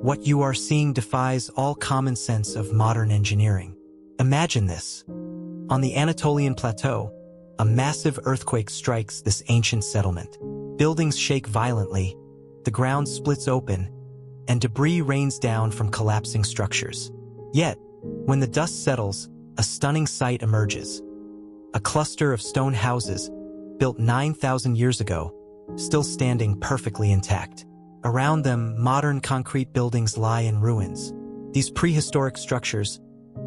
What you are seeing defies all common sense of modern engineering. Imagine this. On the Anatolian Plateau, a massive earthquake strikes this ancient settlement. Buildings shake violently, the ground splits open, and debris rains down from collapsing structures. Yet, when the dust settles, a stunning sight emerges. A cluster of stone houses, built 9,000 years ago, still standing perfectly intact. Around them, modern concrete buildings lie in ruins. These prehistoric structures,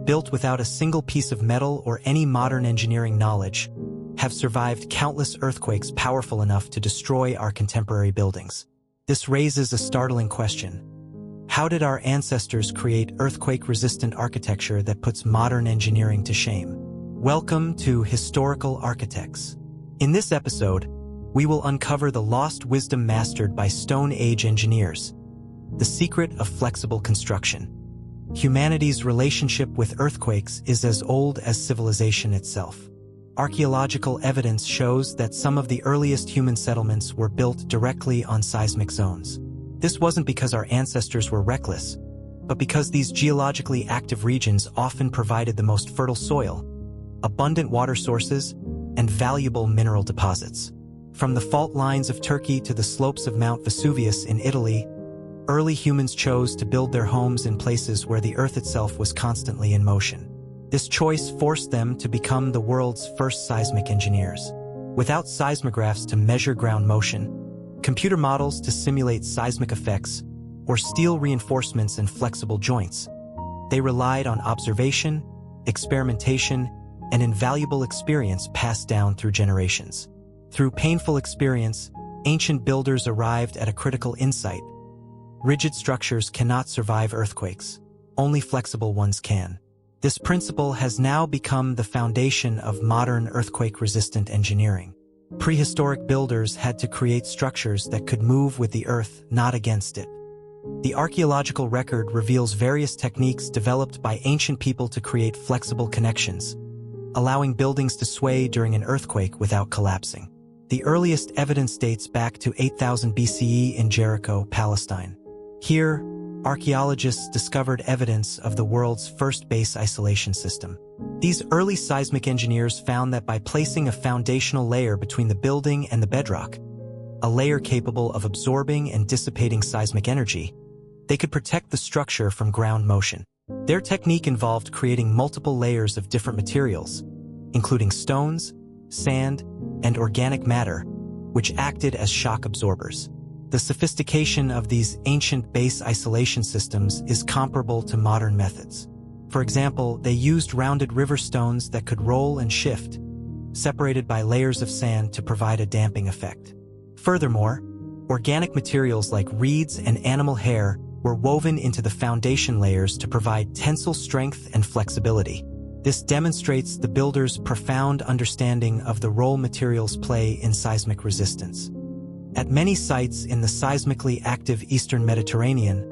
built without a single piece of metal or any modern engineering knowledge, have survived countless earthquakes powerful enough to destroy our contemporary buildings. This raises a startling question. How did our ancestors create earthquake-resistant architecture that puts modern engineering to shame? Welcome to Historical Architects. In this episode, we will uncover the lost wisdom mastered by Stone Age engineers, the secret of flexible construction. Humanity's relationship with earthquakes is as old as civilization itself. Archaeological evidence shows that some of the earliest human settlements were built directly on seismic zones. This wasn't because our ancestors were reckless, but because these geologically active regions often provided the most fertile soil, abundant water sources, and valuable mineral deposits. From the fault lines of Turkey to the slopes of Mount Vesuvius in Italy, early humans chose to build their homes in places where the earth itself was constantly in motion. This choice forced them to become the world's first seismic engineers. Without seismographs to measure ground motion, computer models to simulate seismic effects, or steel reinforcements and flexible joints, they relied on observation, experimentation, and invaluable experience passed down through generations. Through painful experience, ancient builders arrived at a critical insight. Rigid structures cannot survive earthquakes. Only flexible ones can. This principle has now become the foundation of modern earthquake-resistant engineering. Prehistoric builders had to create structures that could move with the earth, not against it. The archaeological record reveals various techniques developed by ancient people to create flexible connections, allowing buildings to sway during an earthquake without collapsing. The earliest evidence dates back to 8000 BCE in Jericho, Palestine. Here, archaeologists discovered evidence of the world's first base isolation system. These early seismic engineers found that by placing a foundational layer between the building and the bedrock, a layer capable of absorbing and dissipating seismic energy, they could protect the structure from ground motion. Their technique involved creating multiple layers of different materials, including stones, sand, and organic matter, which acted as shock absorbers. The sophistication of these ancient base isolation systems is comparable to modern methods. For example, they used rounded river stones that could roll and shift, separated by layers of sand to provide a damping effect. Furthermore, organic materials like reeds and animal hair were woven into the foundation layers to provide tensile strength and flexibility. This demonstrates the builders' profound understanding of the role materials play in seismic resistance. At many sites in the seismically active Eastern Mediterranean,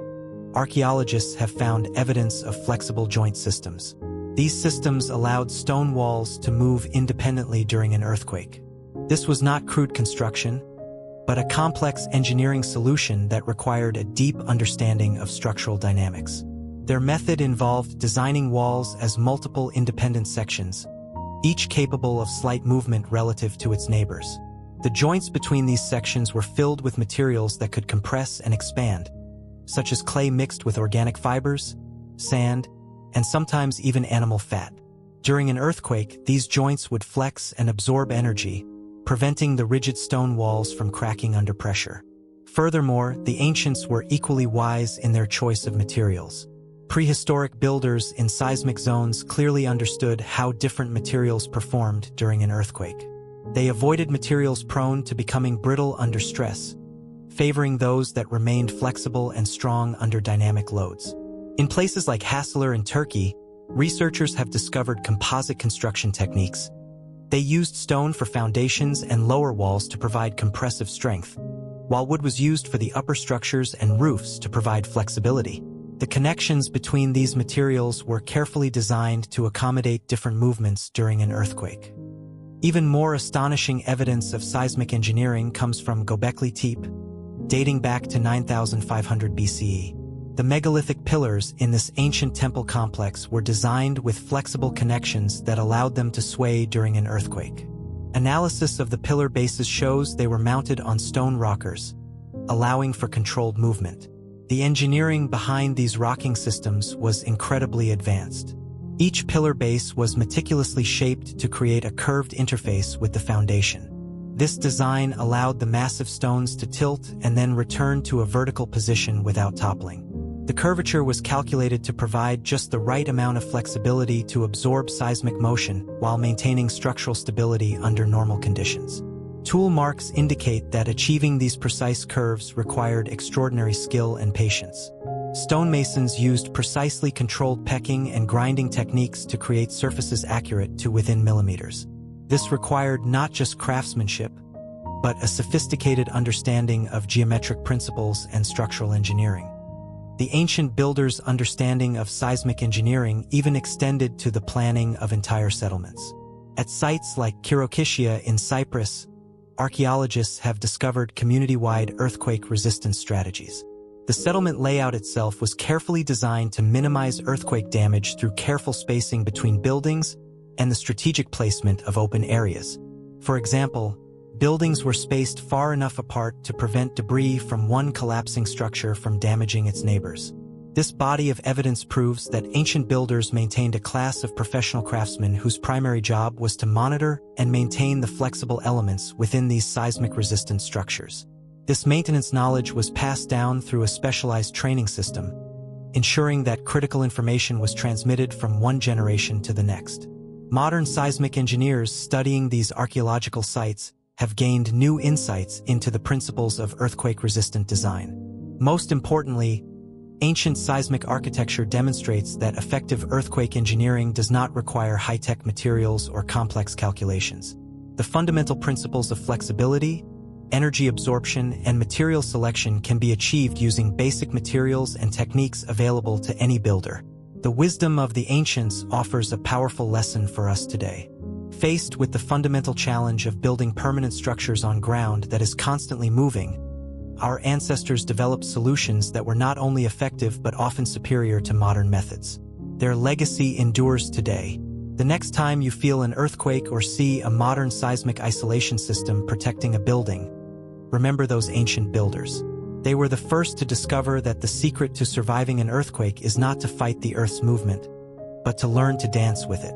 archaeologists have found evidence of flexible joint systems. These systems allowed stone walls to move independently during an earthquake. This was not crude construction, but a complex engineering solution that required a deep understanding of structural dynamics. Their method involved designing walls as multiple independent sections, each capable of slight movement relative to its neighbors. The joints between these sections were filled with materials that could compress and expand, such as clay mixed with organic fibers, sand, and sometimes even animal fat. During an earthquake, these joints would flex and absorb energy, preventing the rigid stone walls from cracking under pressure. Furthermore, the ancients were equally wise in their choice of materials. Prehistoric builders in seismic zones clearly understood how different materials performed during an earthquake. They avoided materials prone to becoming brittle under stress, favoring those that remained flexible and strong under dynamic loads. In places like Hasseler in Turkey, researchers have discovered composite construction techniques. They used stone for foundations and lower walls to provide compressive strength, while wood was used for the upper structures and roofs to provide flexibility. The connections between these materials were carefully designed to accommodate different movements during an earthquake. Even more astonishing evidence of seismic engineering comes from Göbekli Tepe, dating back to 9500 BCE. The megalithic pillars in this ancient temple complex were designed with flexible connections that allowed them to sway during an earthquake. Analysis of the pillar bases shows they were mounted on stone rockers, allowing for controlled movement. The engineering behind these rocking systems was incredibly advanced. Each pillar base was meticulously shaped to create a curved interface with the foundation. This design allowed the massive stones to tilt and then return to a vertical position without toppling. The curvature was calculated to provide just the right amount of flexibility to absorb seismic motion while maintaining structural stability under normal conditions. Tool marks indicate that achieving these precise curves required extraordinary skill and patience. Stonemasons used precisely controlled pecking and grinding techniques to create surfaces accurate to within millimeters. This required not just craftsmanship, but a sophisticated understanding of geometric principles and structural engineering. The ancient builders' understanding of seismic engineering even extended to the planning of entire settlements. At sites like Kirokishia in Cyprus, archaeologists have discovered community-wide earthquake resistance strategies. The settlement layout itself was carefully designed to minimize earthquake damage through careful spacing between buildings and the strategic placement of open areas. For example, buildings were spaced far enough apart to prevent debris from one collapsing structure from damaging its neighbors. This body of evidence proves that ancient builders maintained a class of professional craftsmen whose primary job was to monitor and maintain the flexible elements within these seismic-resistant structures. This maintenance knowledge was passed down through a specialized training system, ensuring that critical information was transmitted from one generation to the next. Modern seismic engineers studying these archaeological sites have gained new insights into the principles of earthquake-resistant design. Most importantly, ancient seismic architecture demonstrates that effective earthquake engineering does not require high-tech materials or complex calculations. The fundamental principles of flexibility, energy absorption, and material selection can be achieved using basic materials and techniques available to any builder. The wisdom of the ancients offers a powerful lesson for us today. Faced with the fundamental challenge of building permanent structures on ground that is constantly moving, our ancestors developed solutions that were not only effective but often superior to modern methods. Their legacy endures today. The next time you feel an earthquake or see a modern seismic isolation system protecting a building, remember those ancient builders. They were the first to discover that the secret to surviving an earthquake is not to fight the Earth's movement, but to learn to dance with it.